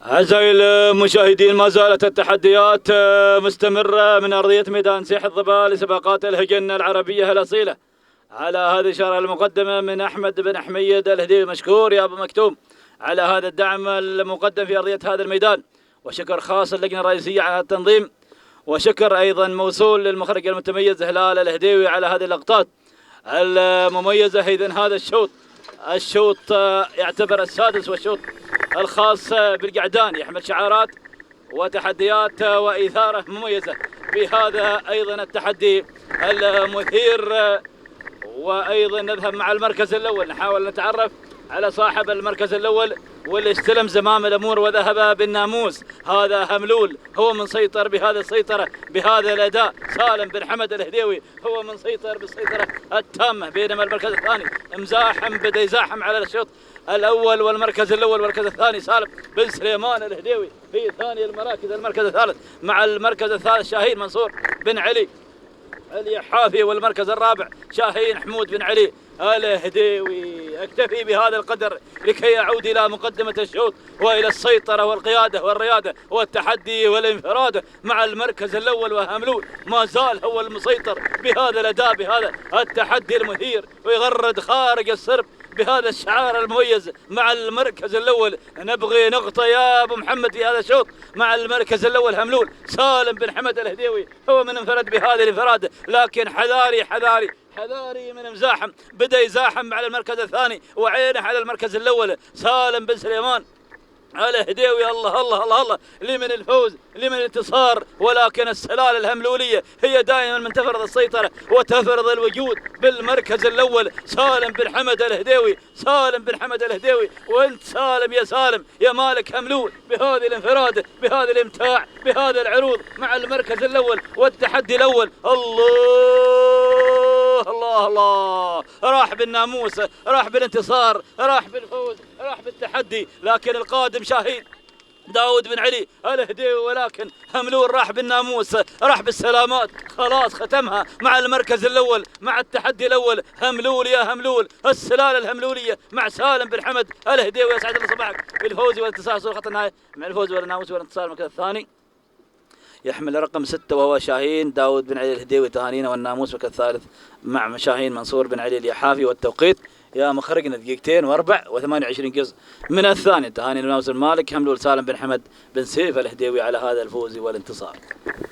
أعزائي المشاهدين، ما زالت التحديات مستمرة من أرضية ميدان سيح الظبا لسباقات الهجن العربية الأصيلة. على هذه الإشارة المقدمة من أحمد بن حميد الهديوي، مشكور يا أبو مكتوم على هذا الدعم المقدم في أرضية هذا الميدان، وشكر خاص اللجنة الرئيسية على التنظيم، وشكر أيضا موصول للمخرج المتميز هلال الهديوي على هذه اللقطات المميزة. إذن هذا الشوط يعتبر السادس، والشوط الخاص بالقعدان يحمل شعارات وتحديات وإثارة مميزة في هذا أيضا التحدي المثير. وأيضا نذهب مع المركز الأول، نحاول نتعرف على صاحب المركز الأول واللي استلم زمام الأمور وذهب بالناموس. هذا هملول، هو من سيطر بهذه السيطرة بهذا الأداء. سالم بن حمد الهديوي هو من سيطر بالسيطرة التامة، بينما المركز الثاني مزاحم، بدأ يزاحم على الشوط الأول والمركز الأول والمركز الثاني. سالم بن سليمان الهديوي في ثاني المراكز. المركز الثالث مع المركز الثالث شاهين منصور بن علي اليحافي، والمركز الرابع شاهين حمود بن علي الهديوي. اكتفي بهذا القدر لكي اعود الى مقدمة الشوط والى السيطرة والقيادة والريادة والتحدي والانفراد مع المركز الاول. وهملول ما زال هو المسيطر بهذا الاداء بهذا التحدي المثير، ويغرد خارج السرب بهذا الشعار المميز مع المركز الأول. نبغي نقطة يا أبو محمد في هذا الشوط مع المركز الأول هملول. سالم بن حمد الهديوي هو من انفرد بهذه الانفراد، لكن حذاري حذاري حذاري من مزاحم، بدأ يزاحم على المركز الثاني وعينه على المركز الأول. سالم بن سليمان الهديوي، الله الله الله الله، لمن الفوز لمن الانتصار، ولكن السلالة الهملولية هي دائما من تفرض السيطرة وتفرض الوجود بالمركز الأول. سالم بن حمد الهديوي، سالم بن حمد الهديوي، وانت سالم يا سالم يا مالك هملول بهذه الانفراد بهذا الامتاع بهذا العروض مع المركز الأول والتحدي الأول. الله الله الله، راح بالناموس، راح بالانتصار، راح بالفوز، راح بالتحدي، لكن القادم شاهين داود بن علي الهديوي، ولكن هملول راح بالناموس، راح بالسلامات، خلاص ختمها مع المركز الأول مع التحدي الأول. هملول يا هملول، السلالة الهملولية مع سالم بن حمد الهديوي. يسعد الله صباحك بالفوز والانتصار، صورة خط النهاية مع الفوز والناموس والانتصار. المركز الثاني يحمل رقم 6 وهو شاهين داود بن علي الهديوي، تهانينا والناموس. المركز الثالث مع شاهين منصور بن علي اليحافي. والتوقيت يا مخرجنا 2:04 و28 جزء من الثاني. تهاني المالك هملول سالم بن حمد بن سيف الهديوي على هذا الفوز والانتصار.